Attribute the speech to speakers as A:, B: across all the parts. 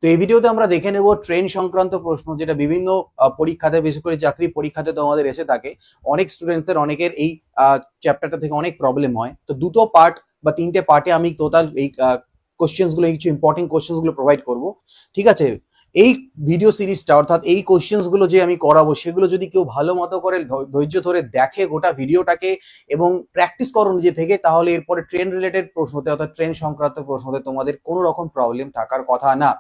A: তো এই ভিডিওতে আমরা দেখে নেব ট্রেন সংক্রান্ত প্রশ্ন, যেটা বিভিন্ন পরীক্ষাতে, বিশেষ করে চাকরি পরীক্ষাতে তোমাদের এসে থাকে। অনেক স্টুডেন্টদের অনেকের এই চ্যাপ্টারটা থেকে অনেক প্রবলেম হয়। তো দুটো পার্ট বা তিনটে পার্টে আমি টোটাল এই কোশ্চেন্স গুলো, কিছু ইম্পর্টেন্ট কোশ্চেন্স গুলো প্রোভাইড করবো। ঠিক আছে, এই ভিডিও সিরিজটা অর্থাৎ এই কোশ্চেন্স গুলো যে আমি করাবো, সেগুলো যদি কেউ ভালো মতো করে ধৈর্য ধরে দেখে গোটা ভিডিওটাকে এবং প্র্যাকটিস করো নিজে থেকে, তাহলে এরপরে ট্রেন রিলেটেড প্রশ্নতে অর্থাৎ ট্রেন সংক্রান্ত প্রশ্নতে তোমাদের কোনো রকম প্রবলেম থাকার কথা না।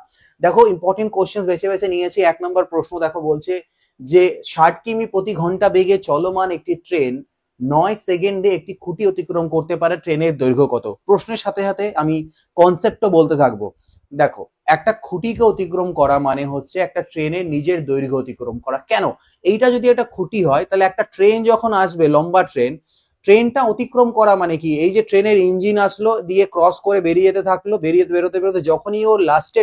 A: দেখো, ইম্পর্টেন্ট কোশ্চেন বেছে বেছে নিয়েছি। 1 নম্বর প্রশ্ন দেখো, বলছে যে 60 কিমি প্রতি ঘন্টা বেগে চলমান একটি ট্রেন 9 সেকেন্ডে একটি খুঁটি অতিক্রম করতে পারে, ট্রেনের দৈর্ঘ্য কত? প্রশ্নের সাথে সাথে আমি কনসেপ্টও বলতে থাকবো। দেখো, একটা খুঁটিকে অতিক্রম করা মানে হচ্ছে একটা ট্রেনের নিজের দৈর্ঘ্য অতিক্রম করা। কেন? এইটা যদি একটা খুঁটি হয়, তাহলে একটা ট্রেন যখন আসবে, লম্বা ট্রেনটা অতিক্রম করা মানে কি? এই যে ট্রেনের ইঞ্জিন আসলো, দিয়ে ক্রস করে বেরিয়ে যেতে থাকলো, বেরোতে বেরোতে যখনই ও লাস্টে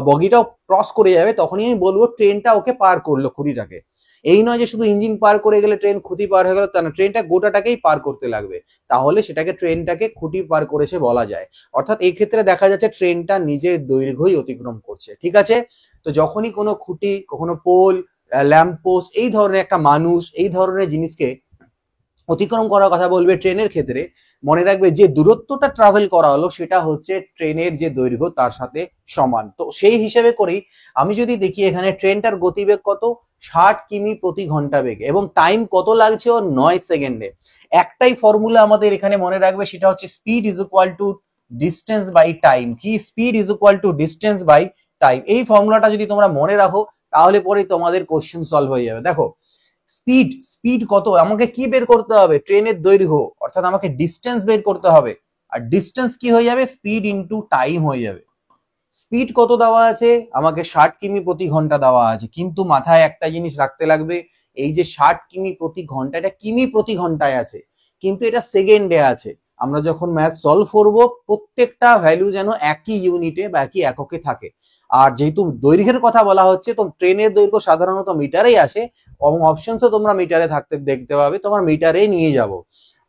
A: বগিটাও ক্রস করে যাবে, তখনই আমি বলবো ট্রেনটা ওকে পার করলো, খুঁটিটাকে। এই নয় যে শুধু ইঞ্জিন পার করে গেলে ট্রেন খুঁটি পার হয়ে গেল, তা না, ট্রেনটা গোটাটাকেই পার করতে লাগবে, তাহলে সেটাকে ট্রেনটাকে খুঁটি পার করেছে বলা যায়। অর্থাৎ এই ক্ষেত্রে দেখা যাচ্ছে ট্রেনটা নিজের দৈর্ঘ্যই অতিক্রম করছে। ঠিক আছে, তো যখনই কোনো খুঁটি, কখনো পোল, ল্যাম্প পোস্ট, এই ধরনের একটা মানুষ, এই ধরনের জিনিসকে অতিক্রম করার কথা বলবে ট্রেনের ক্ষেত্রে, মনে রাখবে যে দূরত্বটা ট্রাভেল করা হলো সেটা হচ্ছে ট্রেনের যে দৈর্ঘ্য তার সাথে সমান। তো সেই হিসেবে করেই আমি যদি দেখি এখানে ট্রেনটার গতিবেগ কত, 60 কিমি প্রতি ঘন্টা বেগে, এবং টাইম কত লাগছে ও 9 সেকেন্ডে। একটাই ফর্মুলা আমাদের এখানে মনে রাখবে, সেটা হচ্ছে speed is equal to distance by time. কি? Speed is equal to distance by time. এই ফর্মুলাটা যদি তোমরা মনে রাখো, তাহলে পরে তোমাদের কোশ্চেন সলভ হয়ে যাবে। দেখো, স্পিড কত, আমাকে কি বের করতে হবে? ট্রেনের দৈর্ঘ্য, অর্থাৎ আমাকে ডিস্টেন্স বের করতে হবে। আর ডিস্টেন্স কি হয়ে যাবে? স্পিড ইনটু টাইম হয়ে যাবে। স্পিড কত দেওয়া আছে? আমাকে 60 কিমি প্রতি ঘন্টা দেওয়া আছে, কিন্তু মাথায় একটা জিনিস রাখতে লাগবে, এই যে 60 কিমি প্রতি ঘন্টা, এটা কিমি প্রতি ঘন্টায় আছে, কিন্তু এটা সেকেন্ডে আছে। আমরা যখন ম্যাথ সলভ করব, প্রত্যেকটা ভ্যালু যেন একই ইউনিটে বা একই এককে থাকে। আর যেহেতু দৈর্ঘ্যের কথা বলা হচ্ছে, তো ট্রেনের দৈর্ঘ্য সাধারণত মিটারেই আসে, এবং অপশনসও তোমরা মিটারে থাকতে দেখতে পাবে, তোমার মিটারে নিয়ে যাব।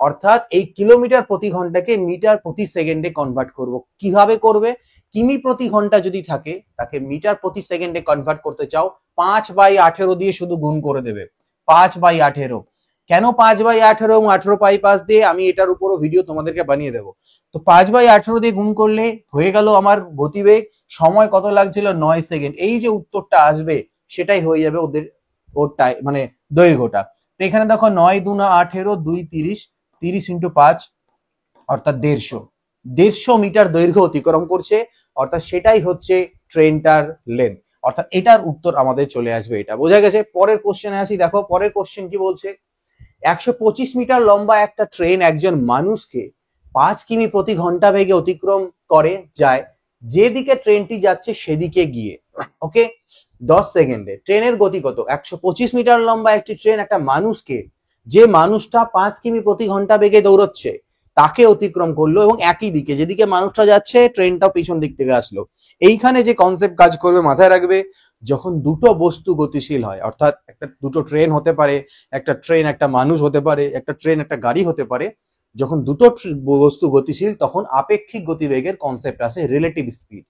A: অর্থাৎ এই কিলোমিটার প্রতি ঘন্টাকে মিটার প্রতি সেকেন্ডে কনভার্ট করব। কিভাবে করবে? কিমি প্রতি ঘন্টা যদি থাকে, তাকে মিটার প্রতি সেকেন্ডে কনভার্ট করতে চাও, 5/18 দিয়ে শুধু গুণ করে দেবে। 5/18। কেন 5/18 এবং 18/5 দিয়ে? আমি এটার উপরও ভিডিও তোমাদেরকে বানিয়ে দেবো। তো 5/18 দিয়ে গুণ করলে হয়ে গেল আমার গতিবেগ। সময় কত লাগছিল? 9 সেকেন্ড। এই যে উত্তরটা আসবে, সেটাই হয়ে যাবে ওরটাই, মানে দৈর্ঘ্যটা। তো এখানে দেখো, 9 দুনা 18, 2 30, 30 ইন্টু 5 অর্থাৎ 150 মিটার দৈর্ঘ্য অতিক্রম করছে, অর্থাৎ সেটাই হচ্ছে ট্রেনটার লেন্থ। অর্থাৎ এটার উত্তর আমাদের চলে আসবে। এটা বোঝা গেছে? পরের কোশ্চেনে আসি। দেখো, পরের কোশ্চেন কি বলছে, 125 মিটার লম্বা একটা ট্রেন একজন মানুষকে 5 কিমি প্রতি ঘন্টা বেগে অতিক্রম করে যায়, যেদিকে ট্রেনটি যাচ্ছে সেদিকে গিয়ে। ওকে, 10 সেকেন্ডে ট্রেনের গতি কত? 125 মিটার লম্বা একটি ট্রেন একটা মানুষকে, যে মানুষটা 5 কিমি প্রতি ঘন্টা বেগে দৌড়চ্ছে, তাকে অতিক্রম করলো, এবং একই দিকে, যেদিকে মানুষটা যাচ্ছে ট্রেনটাও পিছন দিক থেকে আসলো। এইখানে যে কনসেপ্ট কাজ করবে, মাথায় রাখবে, যখন দুটো বস্তু গতিশীল হয়, অর্থাৎ দুটো ট্রেন হতে পারে, একটা ট্রেন একটা মানুষ হতে পারে, একটা ট্রেন একটা গাড়ি হতে পারে, যখন দুটো বস্তু গতিশীল, তখন আপেক্ষিক গতিবেগের কনসেপ্ট আসে, রিলেটিভ স্পিড।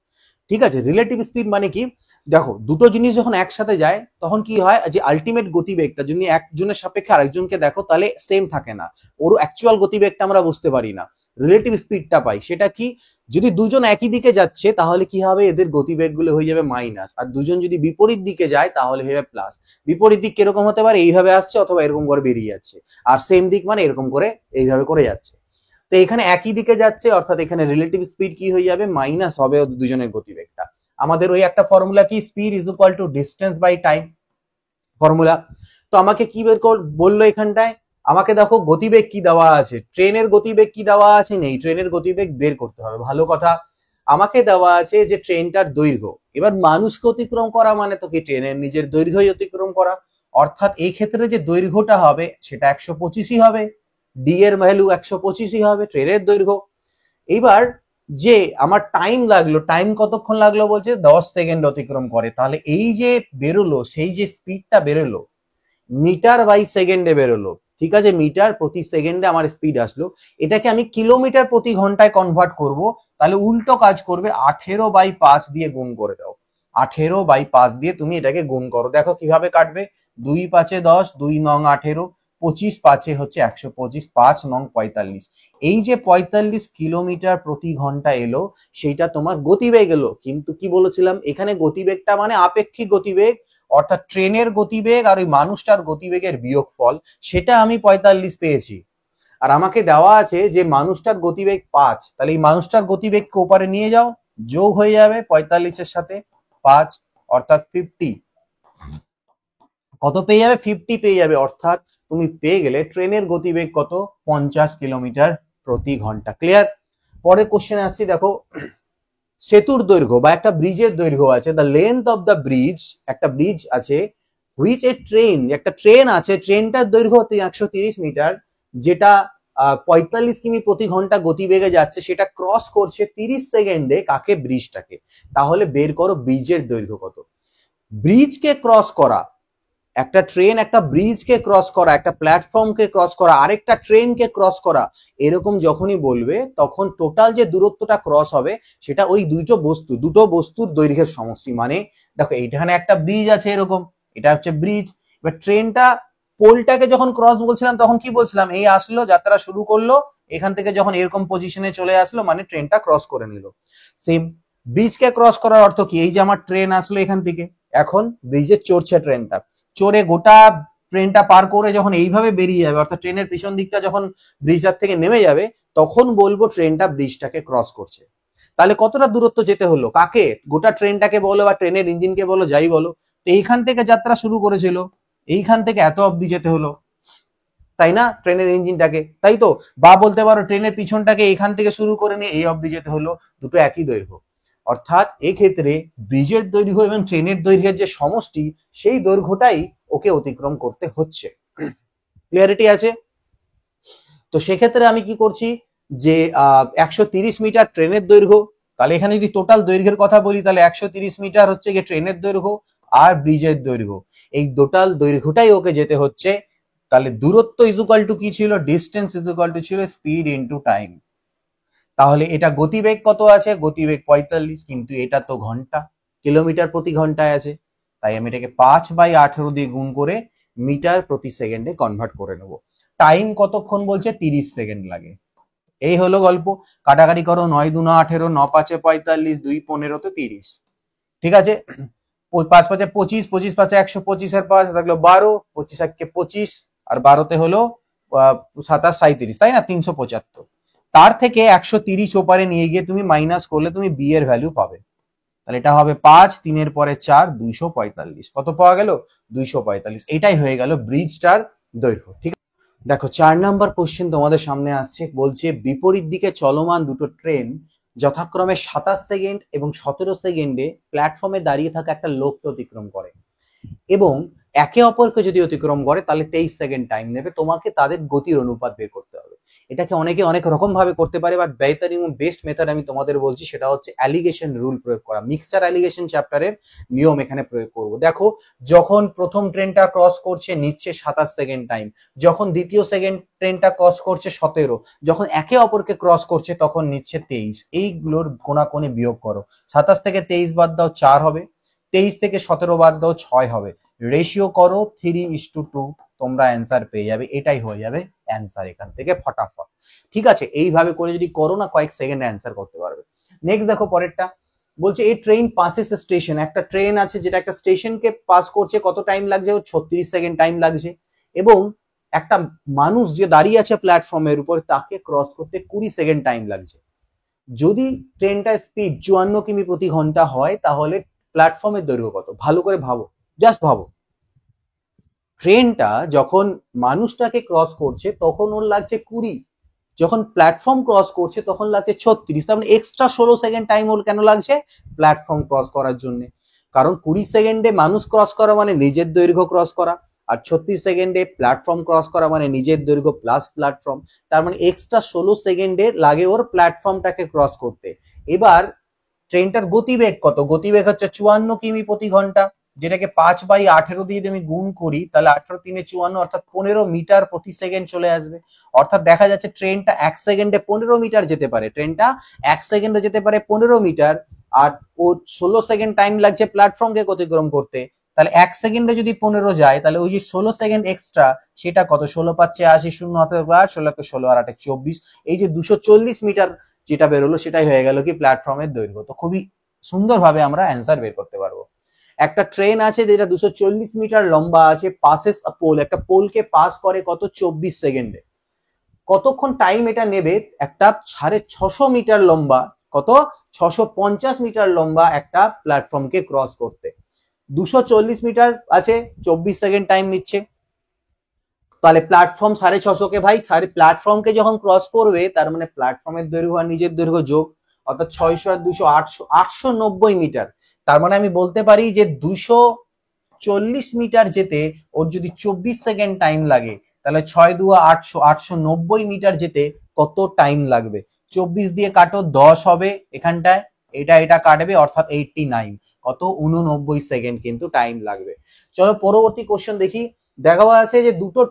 A: ঠিক আছে, রিলেটিভ স্পিড মানে কি? দেখো, দুটো জিনিস যখন একসাথে যায়, তখন কি হয়, যে আলটিমেট গতিবেগটা যদি একজনের সাপেক্ষে আরেকজনকে দেখো, তাহলে সেম থাকে না, ওর অ্যাকচুয়াল গতিবেগটা আমরা বুঝতে পারি না, রিলেটিভ স্পিডটা পাই। সেটা কি? যদি দুজন একই দিকে যাচ্ছে, তাহলে কি হবে, এদের গতিবেগ গুলো হয়ে যাবে মাইনাস। আর দুজন যদি বিপরীত দিকে যায়, তাহলে হয়ে যাবে প্লাস। বিপরীত দিক কিরকম হতে পারে? এইভাবে আসছে, অথবা এরকম করে বেরিয়ে যাচ্ছে। আর সেম দিক মানে এরকম করে, এইভাবে করে যাচ্ছে। তো এখানে একই দিকে যাচ্ছে, অর্থাৎ এখানে রিলেটিভ স্পিড কি হয়ে যাবে? মাইনাস হবে দুজনের গতিবেগটা। আমাদের ওই একটা ফর্মুলা কি, speed is equal to distance by time formula. তো আমাকে কি বের বললো এখানটায়? আমাকে দেখো গতিবেগ কি দেওয়া আছে, ট্রেনের গতিবেগ কি দেওয়া আছে? নেই, ট্রেনের গতিবেগ বের করতে হবে। ভালো কথা, আমাকে দেওয়া আছে যে ট্রেনটার দৈর্ঘ্য। এবার মানুষকে অতিক্রম করা মানে তো কি, ট্রেনের নিজের দৈর্ঘ্যই অতিক্রম করা। অর্থাৎ এই ক্ষেত্রে যে দৈর্ঘ্যটা হবে, সেটা 125ই হবে। ডি এর ভ্যালু 125ই হবে, ট্রেনের দৈর্ঘ্য। এইবার যে আমার টাইম লাগলো, টাইম কতক্ষণ লাগলো বলছে? 10 সেকেন্ড অতিক্রম করে। তাহলে এই যে বেরোলো, সেই যে স্পিডটা বেরোলো, মিটার বাই সেকেন্ডে বেরোলো। ঠিক আছে, মিটার প্রতি সেকেন্ডে আমার স্পিড আসলো। এটাকে আমি কিলোমিটার প্রতি ঘন্টায় কনভার্ট করব, তাহলে উল্টো কাজ করবে, 18/5 দিয়ে গুণ করে দাও। 18/5 দিয়ে তুমি এটাকে গুণ করো, দেখো কিভাবে কাটবে। 2 5 10, 2 নং 18, 25 5 হচ্ছে 125, 5 নং 45। এই যে 45 কিলোমিটার প্রতি ঘন্টা এলো, সেইটা তোমার গতিবেগ এলো। কিন্তু কি বলেছিলাম, এখানে গতিবেগটা মানে আপেক্ষিক গতিবেগ, অর্থাৎ ট্রেনের গতিবেগ আর ওই মানুষটার গতিবেগের বিয়োগফল, সেটা আমি 45 পেয়েছি। আর আমাকে দেওয়া আছে যে মানুষটার গতিবেগ 5, তাহলে এই মানুষটার গতিবেগকে ওপারে নিয়ে যাও, যোগ হয়ে যাবে 45-এর সাথে 5, অর্থাৎ 50। কত পেয়ে যাবে? 50 পেয়ে যাবে। অর্থাৎ তুমি পেয়ে গেলে ট্রেনের গতিবেগ কত? 50 কিলোমিটার প্রতি ঘন্টা। ক্লিয়ার? পরের কোশ্চেনে আসছি, দেখো সেতুর দৈর্ঘ্য বা একটা ব্রিজের দৈর্ঘ্য আছে, the length of the bridge, একটা ব্রিজ আছে, হুইচ এ ট্রেন, একটা ট্রেন আছে, ট্রেনটার দৈর্ঘ্য 130 মিটার, যেটা 45 কিমি প্রতি ঘন্টা গতিবেগে যাচ্ছে, সেটা ক্রস করছে 30 সেকেন্ডে কাকে? ব্রিজটাকে। তাহলে বের করো ব্রিজের দৈর্ঘ্য কত। ব্রিজকে ক্রস করা, একটা ট্রেন একটা ব্রিজকে ক্রস করা, একটা প্ল্যাটফর্মকে ক্রস করা, আরেকটা ট্রেনকে ক্রস করা, এরকম যখনই বলবে তখন টোটাল যে দূরত্বটা ক্রস হবে সেটা ওই দুটো বস্তুর দৈর্ঘ্যের সমষ্টি। মানে দেখো এইখানে একটা ব্রিজ আছে এরকম, এটা হচ্ছে ব্রিজ। এবার ট্রেনটা পোলটাকে যখন ক্রস বলছিলাম তখন কি বলছিলাম? এই আসলো, যাত্রা শুরু করলো, এখান থেকে যখন এরকম পজিশনে চলে আসলো মানে ট্রেনটা ক্রস করে নিল। সেম ব্রিজকে ক্রস করার অর্থ কি? এই যে আমার ট্রেন আসলো এখান থেকে, এখন ব্রিজে চড়ছে ট্রেনটা, চড়ে গোটা ট্রেনটা পার করে যখন এইভাবে বেরিয়ে যাবে, অর্থাৎ ট্রেনের পিছন দিকটা যখন ব্রিজটার থেকে নেমে যাবে, তখন বলবো ট্রেনটা ব্রিজটাকে ক্রস করছে। তাহলে কতটা দূরত্ব যেতে হলো কাকে? গোটা ট্রেনটাকে বলো বা ট্রেনের ইঞ্জিনকে বলো, যাই বলো, তো এইখান থেকে যাত্রা শুরু করেছিল, এইখান থেকে এত অবধি যেতে হলো, তাই না? ট্রেনের ইঞ্জিনটাকে, তাই তো? বা বলতে পারো ট্রেনের পিছনটাকে এখান থেকে শুরু করে নিয়ে এই অবধি যেতে হলো, দুটো একই দৈর্ঘ্য। অর্থাৎ এক্ষেত্রে ব্রিজের দৈর্ঘ্য এবং ট্রেনের দৈর্ঘ্যের যে সমষ্টি, সেই দৈর্ঘ্যটাই ওকে অতিক্রম করতে হচ্ছে। ক্লিয়ারিটি আছে? তো সেক্ষেত্রে আমি কি করছি যে 130 মিটার ট্রেনের দৈর্ঘ্য, তাহলে এখানে যদি টোটাল দৈর্ঘ্যের কথা বলি তাহলে 130 মিটার হচ্ছে গিয়ে ট্রেনের দৈর্ঘ্য আর ব্রিজের দৈর্ঘ্য, এই টোটাল দৈর্ঘ্যটাই ওকে যেতে হচ্ছে। তাহলে দূরত্ব ইজুকাল টু কি ছিল? ডিস্টেন্স ইজুকাল টু ছিল স্পিড ইনটু টাইম। তাহলে এটা গতিবেগ কত আছে? গতিবেগ 45, কিন্তু এটা তো ঘন্টা, কিলোমিটার প্রতি ঘন্টায় আছে, তাই আমি এটাকে 5/18 দিয়ে গুণ করে মিটার প্রতি সেকেন্ডে কনভার্ট করে নেব। টাইম কতক্ষণ বলছে? 30 সেকেন্ড লাগে। এই হলো গল্প। কাটাকাটি করো, 9 2 18, 9 5 45, 2 15 তো 30। ঠিক আছে, 5 5 25, 25 5 125 এর 5 থাকলো 12, 25 1 25 আর 12তে হলো 27 37, তাই না? 375। তার থেকে 130 ওপারে নিয়ে গিয়ে তুমি মাইনাস করলে তুমি বি এর ভ্যালু পাবে। তাহলে এটা হবে 5, 3 এর পরে 4, 245। কত পাওয়া গেল? 245। এটাই হয়ে গেল ব্রিজটার দৈর্ঘ্য। ঠিক আছে, দেখো 4 নাম্বার কোশ্চেন তোমাদের সামনে আসছে, বলছে বিপরীত দিকে চলমান দুটো ট্রেন যথাক্রমে 27 সেকেন্ড এবং 17 সেকেন্ডে প্ল্যাটফর্মে দাঁড়িয়ে থাকা একটা লোককে অতিক্রম করে, এবং একে অপরকে যদি অতিক্রম করে তাহলে 23 সেকেন্ড টাইম নেবে। তোমাকে তাদের গতির অনুপাত বের করতে হবে। এটাকে অনেকে অনেক রকম ভাবে করতে পারে, বাট বেহতর এবং বেস্ট মেথড আমি তোমাদের বলছি, সেটা হচ্ছে অ্যালিগেশন রুল প্রয়োগ করা। মিক্সচার অ্যালিগেশন চ্যাপ্টারের নিয়ম এখানে প্রয়োগ করব। দেখো, যখন প্রথম ট্রেনটা ক্রস করছে নিচ্ছে 27 সেকেন্ড টাইম, যখন দ্বিতীয় ট্রেনটা ক্রস করছে 17, যখন একে অপরকে ক্রস করছে তখন নিচ্ছে 23। এইগুলোর কোনাকুনি বিয়োগ করো। 27 থেকে 23 বাদ দাও 4 হবে, 23 থেকে 17 বাদ দাও 6 হবে, রেশিও করো 3:2, তোমরা অ্যান্সার পেয়ে যাবে। এটাই হয়ে যাবে অ্যান্সার এখান থেকে ফটাফট। ঠিক আছে, এইভাবে করে যদি করো না, কয়েক সেকেন্ডে অ্যান্সার করতে পারবে। নেক্সট দেখো পরেরটা, বলছে এই ট্রেন পাসেস স্টেশন, একটা ট্রেন আছে যেটা একটা স্টেশনকে পাস করছে, কত টাইম লাগছে? 36 সেকেন্ড টাইম লাগছে। এবং একটা মানুষ যে দাঁড়িয়ে আছে প্ল্যাটফর্মের উপর, তাকে ক্রস করতে 20 সেকেন্ড টাইম লাগছে। যদি ট্রেনটার স্পিড 54 কিমি প্রতি ঘন্টা হয়, তাহলে প্ল্যাটফর্মের দৈর্ঘ্য কত? ভালো করে ভাবো, জাস্ট ভাবো। ট্রেনটা যখন মানুষটাকে ক্রস করছে তখন ওর লাগছে 20, যখন প্ল্যাটফর্ম ক্রস করছে তখন লাগছে 36, তার মানে এক্সট্রা 16 সেকেন্ড টাইম ওর কেন লাগছে? প্ল্যাটফর্ম ক্রস করার জন্য। কারণ 20 সেকেন্ডে মানুষ ক্রস করা মানে নিজের দৈর্ঘ্য ক্রস করা, আর 36 সেকেন্ডে প্ল্যাটফর্ম ক্রস করা মানে নিজের দৈর্ঘ্য প্লাস প্ল্যাটফর্ম, তার মানে এক্সট্রা 16 সেকেন্ডে লাগে ওর প্ল্যাটফর্মটাকে ক্রস করতে। এবার ট্রেনটার গতিবেগ কত? গতিবেগ হচ্ছে 54 কিমি প্রতি ঘন্টা, যেটাকে 5/18 দিয়ে আমি গুণ করি, তাহলে 18 3 54, অর্থাৎ 15 মিটার প্রতি সেকেন্ড চলে আসবে। অর্থাৎ দেখা যাচ্ছে ট্রেনটা 1 সেকেন্ডে 15 মিটার যেতে পারে, ট্রেনটা 1 সেকেন্ডে যেতে পারে 15 মিটার। আর ও 16 সেকেন্ড টাইম লাগছে প্ল্যাটফর্মকে অতিক্রম করতে, তাহলে 1 সেকেন্ডে যদি 15 যায় তাহলে ওই যে 16 সেকেন্ড এক্সট্রা সেটা কত, 16×5 = 80, 0 হাতে 16 আর 8 24, এই যে 240 মিটার যেটা বেরোলো সেটাই হয়ে গেল কি প্ল্যাটফর্মের দৈর্ঘ্য। তো খুবই সুন্দরভাবে আমরা অ্যান্সার বের করতে পারবো। একটা ট্রেন আছে যেটা 240 মিটার লম্বা আছে, পাসেস আ পোল, একটা পোলকে পাস করে কত, 24 সেকেন্ডে। কতক্ষণ টাইম এটা নেবে একটা 650 মিটার লম্বা, কত, 650 মিটার লম্বা একটা প্ল্যাটফর্মকে ক্রস করতে। 240 মিটার আছে, 24 সেকেন্ড টাইম নিচ্ছে, তাহলে প্ল্যাটফর্ম 650 কে ভাই প্ল্যাটফর্মকে যখন ক্রস করবে তার মানে প্ল্যাটফর্মের দৈর্ঘ্য আর নিজের দৈর্ঘ্য যোগ, অর্থাৎ 600 আর 200 800, 890 মিটার। তার মানে আমি বলতে পারি যে 240 মিটার যেতে ওর যদি 24 সেকেন্ড টাইম লাগে, তাহলে 6×2 = 800, 890 মিটার যেতে কত টাইম লাগবে। 24 দিয়ে কাটো, 10 হবে এখানটায়, এটা কাটবে, অর্থাৎ 89, কত, 89 সেকেন্ড কিন্তু টাইম লাগবে। চলো পরবর্তী কোশ্চেন দেখি। দেখা আছে যে দুটো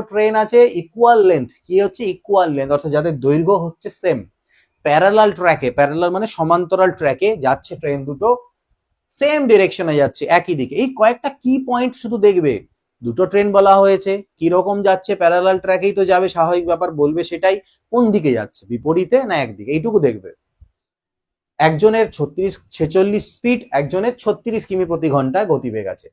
A: ট্রেন আছে ইকুয়াল লেন্থ, কি হচ্ছে ইকুয়াল লেন্থ, অর্থাৎ যাদের দৈর্ঘ্য হচ্ছে সেম, প্যারালাল ট্র্যাকে, প্যারালাল মানে সমান্তরাল ট্র্যাকে যাচ্ছে ট্রেন দুটো, সেম ডিরেকশনে যাচ্ছে একই দিকে। এই কয়েকটা কি পয়েন্ট শুধু দেখবে, দুটো ট্রেন বলা হয়েছে, কি রকম যাচ্ছে, প্যারালাল ট্র্যাকেই তো যাবে, স্বাভাবিক ব্যাপার, বলবে সেটাই, কোন দিকে যাচ্ছে, বিপরীতে না একদিকে, এইটুকু দেখবে। একজনের 46 স্পিড, একজনের 36 কিমি/ঘন্টা গতিবেগ আছে।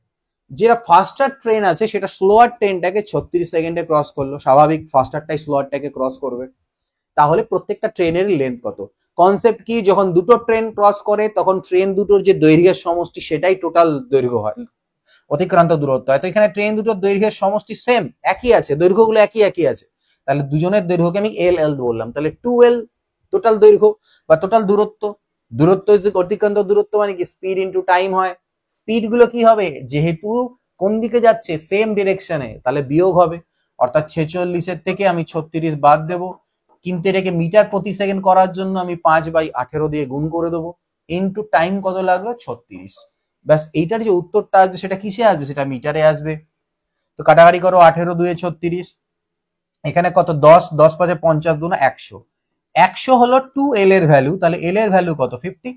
A: যেটা ফাস্টার ট্রেন আছে সেটা স্লোয়ার ট্রেনটাকে 36 সেকেন্ডে ক্রস করলো, স্বাভাবিক ফাস্টারটাই স্লোয়ারটাকে ক্রস করবে। তাহলে প্রত্যেকটা ট্রেনের লেন্থ কত, কনসেপ্ট কি, যখন দুটো ট্রেন ক্রস করে তখন ট্রেন দুটোর যে দৈর্ঘ্যের সমষ্টি সেটাই টোটাল দৈর্ঘ্য হয়, অতিক্রান্ত দূরত্ব হয়। তো এখানে ট্রেন দুটোর দৈর্ঘ্যের সমষ্টি সেম, একই আছে, দৈর্ঘ্যগুলো একই আছে, তাহলে দুজনের দৈর্ঘ্যকে আমি এল এল বললাম, তাহলে 2L টোটাল দৈর্ঘ্য বা টোটাল দূরত্ব। দূরত্ব যে অতিক্রান্ত দূরত্ব মানে কি স্পিড ইন্টু টাইম হয়। স্পিড গুলো কি হবে, যেহেতু কোন দিকে যাচ্ছে সেম ডিরেকশনে, তাহলে বিয়োগ হবে, অর্থাৎ 46-এর থেকে আমি 36 বাদ দেবো, কিন্তু এটাকে মিটার প্রতি সেকেন্ড করার জন্য আমি 5/18 দিয়ে গুণ করে দেবো, ইন্টু টাইম কত লাগলো 36। ব্যাস, এইটার যে উত্তরটা আসবে সেটা কিসে আসবে, সেটা মিটারে আসবে। তো কাটাকাটি করো, 18×2 = 36, এখানে কত, 10, 10×5 = 50, 2 × 100, 100 হলো 2L এর ভ্যালু, তাহলে L এর ভ্যালু কত, 50।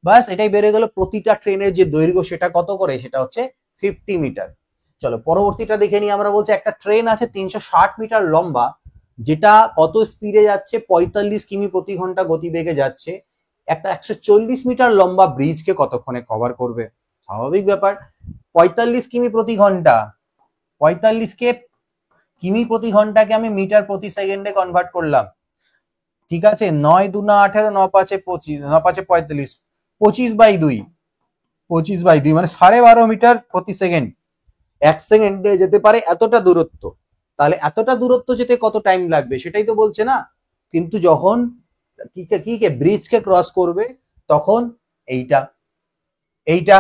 A: বাস, এটাই বেড়ে গেল, প্রতিটা ট্রেনের যে দৈর্ঘ্য সেটা কত করে, সেটা হচ্ছে 50 মিটার। চলো পরবর্তীটা দেখে নিই। আমরা বলছি একটা ট্রেন আছে 360 মিটার লম্বা, যেটা কত স্পিডে যাচ্ছে, 45 কিমি/ঘন্টা গতিবেগে যাচ্ছে, একটা 140 মিটার লম্বা ব্রিজকে কতক্ষণে কভার করবে। স্বাভাবিক ব্যাপার, 45 কিমি/ঘন্টা, 45 কিমি/ঘন্টাকে আমি মিটার প্রতি সেকেন্ডে কনভার্ট করলাম, ঠিক আছে, 9×2 = 18, 9×5 = 25, 9×5 = 45, 25/2, 25/2 মানে 12.5 মিটার প্রতি সেকেন্ড, 1 সেকেন্ডে যেতে পারে এতটা দূরত্ব। তাহলে এতটা দূরত্ব যেতে কত টাইম লাগবে সেটাই তো বলছে না, কিন্তু যখন কি ব্রিজকে ক্রস করবে তখন এইটা এইটা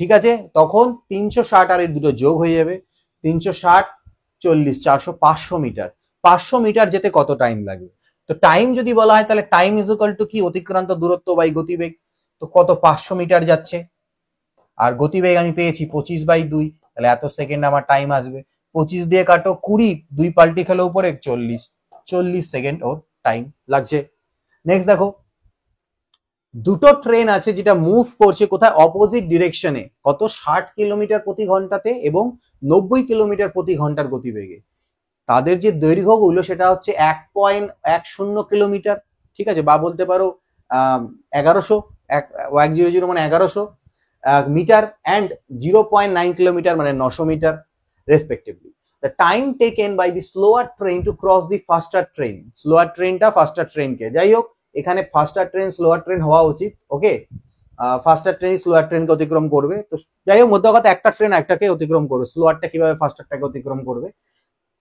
A: ঠিক আছে, তখন 360 আর এর দুটো যোগ হয়ে যাবে, 360, 40, 400, 500 মিটার, 500 মিটার যেতে কত টাইম লাগবে। তো টাইম যদি বলা হয় তাহলে টাইম ইজ ইকুয়াল টু কি, অতিক্রান্ত দূরত্ব বাই গতিবেগ। তো কত, 500 মিটার যাচ্ছে, আর গতিবেগ আমি পেয়েছি 25/2, তাহলে এত সেকেন্ড আমার টাইম আসবে। 25 দিয়ে কাটো, 20, 2 পাল্টি খেলে উপরে 40 সেকেন্ড ওর টাইম লাগছে। নেক্সট দেখো, দুটো ট্রেন আছে যেটা মুভ করছে কোথায়, অপোজিট ডিরেকশনে, কত, 60 কিলোমিটার/ঘন্টাতে এবং 90 কিলোমিটার/ঘন্টার গতিবেগে। তাদের যে দৈর্ঘ্যগুলো সেটা হচ্ছে 1.10 কিলোমিটার, ঠিক আছে, বা বলতে পারো 1100, 100 মানে 1100 মিটার, অ্যান্ড 0.9 কিলোমিটার মানে 900 metre respectively. The time taken by the slower train to cross the faster train, slower ট্রেনটা ফাস্টার ট্রেনকে, যাই হোক এখানে ফাস্টার ট্রেন স্লোয়ার ট্রেন হওয়া উচিত, ওকে, ফাস্টার ট্রেন স্লোয়ার ট্রেনকে অতিক্রম করবে। তো যাই হোক, মধ্য কথা একটা ট্রেন একটাকে অতিক্রম করবে, স্লোয়ারটা কিভাবে ফাস্টারটাকে অতিক্রম করবে,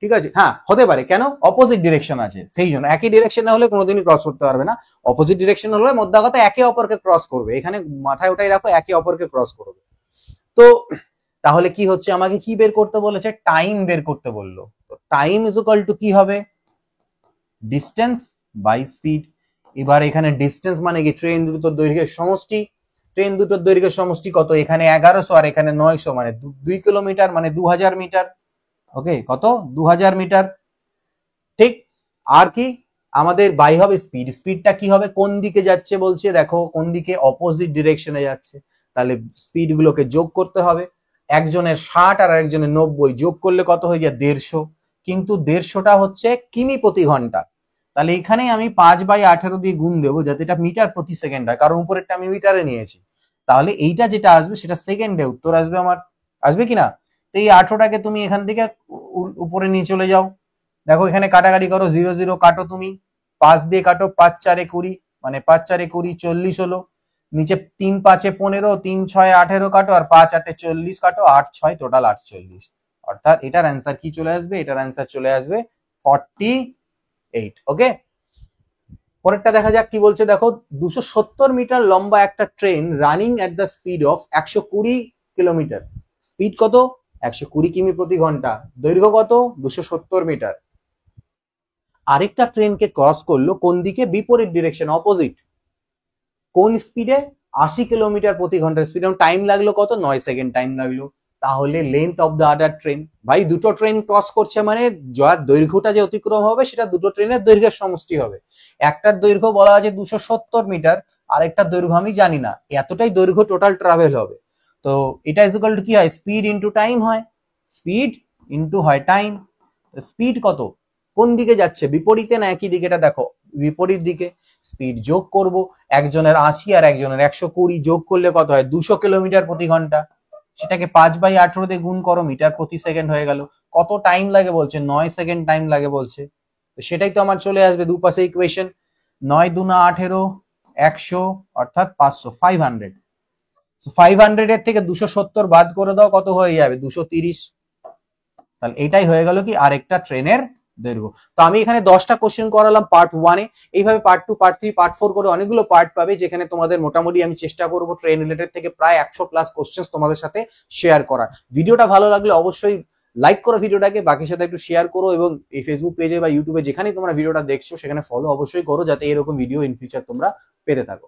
A: ঠিক আছে, হ্যাঁ হতে পারে, কেন, অপোজিট ডিরেকশন আছে সেই জন্য, একই ডিরেকশনে হলে কোনোদিনই ক্রস করতে পারবে না, অপোজিট ডিরেকশন হলে মধ্যে কথা একে অপরকে ক্রস করবে, এখানে মাথায় ওটাই রাখো, একে অপরকে ক্রস করবে। তো তাহলে কি হচ্ছে, আমাকে কি বের করতে বলেছে, টাইম বের করতে বললো। তো টাইম ইজ ইকুয়াল টু কি হবে, ডিস্টেন্স বাই স্পিড। এবার এখানে ডিস্টেন্স মানে কি, ট্রেন দুটোর দৈর্ঘ্যের সমষ্টি, ট্রেন দুটোর দৈর্ঘ্যের সমষ্টি কত, এখানে 1100 আর এখানে 900, মানে 2 কিলোমিটার মানে 2000 মিটার, ওকে, কত, 2000 মিটার, ঠিক। আর কি, আমাদের বাই হবে স্পিড, স্পিডটা কি হবে কোন দিকে যাচ্ছে বলছে, দেখো কোন দিকে, অপোজিট ডিরেকশনে যাচ্ছে, তাহলে স্পিড গুলোকে যোগ করতে হবে। একজনের 60 আর একজনের 90, যোগ করলে কত হয়ে যায় 150, কিন্তু 150টা হচ্ছে কিমি প্রতি ঘন্টা, তাহলে এখানে আমি 5/18 দিয়ে গুণ দেবো যাতে এটা মিটার প্রতি সেকেন্ড হয়, কারণ উপরেরটা আমি মিটারে নিয়েছি। তাহলে এইটা যেটা আসবে সেটা সেকেন্ডে উত্তর আসবে আমার, আসবে কিনা? তো এই 18টাকে তুমি এখান থেকে উপরে নিয়ে চলে যাও, দেখো এখানে কাটাকাটি করো, 0 0 কাটো, তুমি 5 দিয়ে কাটো, 5 4 20, মানে 5 4 20 40 হলো, নিচে 3 5 15, 3 6 18 কাটো, আর 5 8 40 কাটো, 8 6 টোটাল 48, অর্থাৎ এটার অ্যান্সার কি চলে আসবে, এটার অ্যান্সার চলে আসবে 48। ওকে, পরেরটা দেখা যাক কি বলছে, দেখো 270 মিটার লম্বা একটা train running at the speed of 120 kilometre, speed কত 120 কিমি প্রতি ঘন্টা, দৈর্ঘ্য কত 270 মিটার, আরেকটা ট্রেনকে ক্রস করলো কোন দিকে, বিপরীত ডিরেকশন, অপোজিট, কোন স্পিডে 80 কিলোমিটার প্রতি ঘন্টার স্পিড, এবং টাইম লাগলো কত 9 সেকেন্ড টাইম লাগলো। তাহলে length of the other train, ভাই দুটো ট্রেন ক্রস করছে মানে যার দৈর্ঘ্যটা যে অতিক্রম হবে সেটা দুটো ট্রেনের দৈর্ঘ্যের সমষ্টি হবে। একটার দৈর্ঘ্য বলা আছে 270 মিটার, আরেকটার দৈর্ঘ্য আমি জানি না, এতটাই দৈর্ঘ্য টোটাল ট্রাভেল হবে। তো এটা ইজ ইকুয়াল টু কি হয়, স্পিড ইন্টু টাইম হয়, স্পিড ইন্টু হয় টাইম। স্পিড কত, কোন দিকে যাচ্ছে, বিপরীতে না একই দিকে, এটা দেখো বিপরীত দিকে, স্পিড যোগ করব, একজনের 80 আর একজনের 120, যোগ করলে কত হয় 200 কিলোমিটার প্রতি ঘন্টা, সেটাকে 5/18 দিয়ে গুণ করো, মিটার প্রতি সেকেন্ড হয়ে গেল। কত টাইম লাগে বলছে, 9 সেকেন্ড টাইম লাগে বলছে, তো সেটাই তো আমার চলে আসবে দুপাশে ইকুয়েশন, 9 দুনা 18, 100 অর্থাৎ 500, 500, 500 এর থেকে 270 বাদ করে দাও, কত হয়ে যাবে 230, তাহলে এটাই হয়ে গেল কি আরেকটা ট্রেনের দৈর্ঘ্য। তো আমি এখানে 10টা কোশ্চেন করালাম পার্ট 1-এ, এইভাবে পার্ট 2, পার্ট 3, পার্ট 4 করে অনেকগুলো পার্ট পাবে, যেখানে তোমাদের মোটামুটি আমি চেষ্টা করব ট্রেন রিলেটেড থেকে প্রায় 100+ কোশ্চেন তোমাদের সাথে শেয়ার করার। ভিডিওটা ভালো লাগলে অবশ্যই লাইক করো ভিডিওটাকে, বাকির সাথে একটু শেয়ার করো, এবং এই ফেসবুক পেজে বা ইউটিউবে যেখানেই তোমরা ভিডিওটা দেখছো সেখানে ফলো অবশ্যই করো, যাতে এরকম ভিডিও ইন ফিউচার তোমরা পেতে থাকো।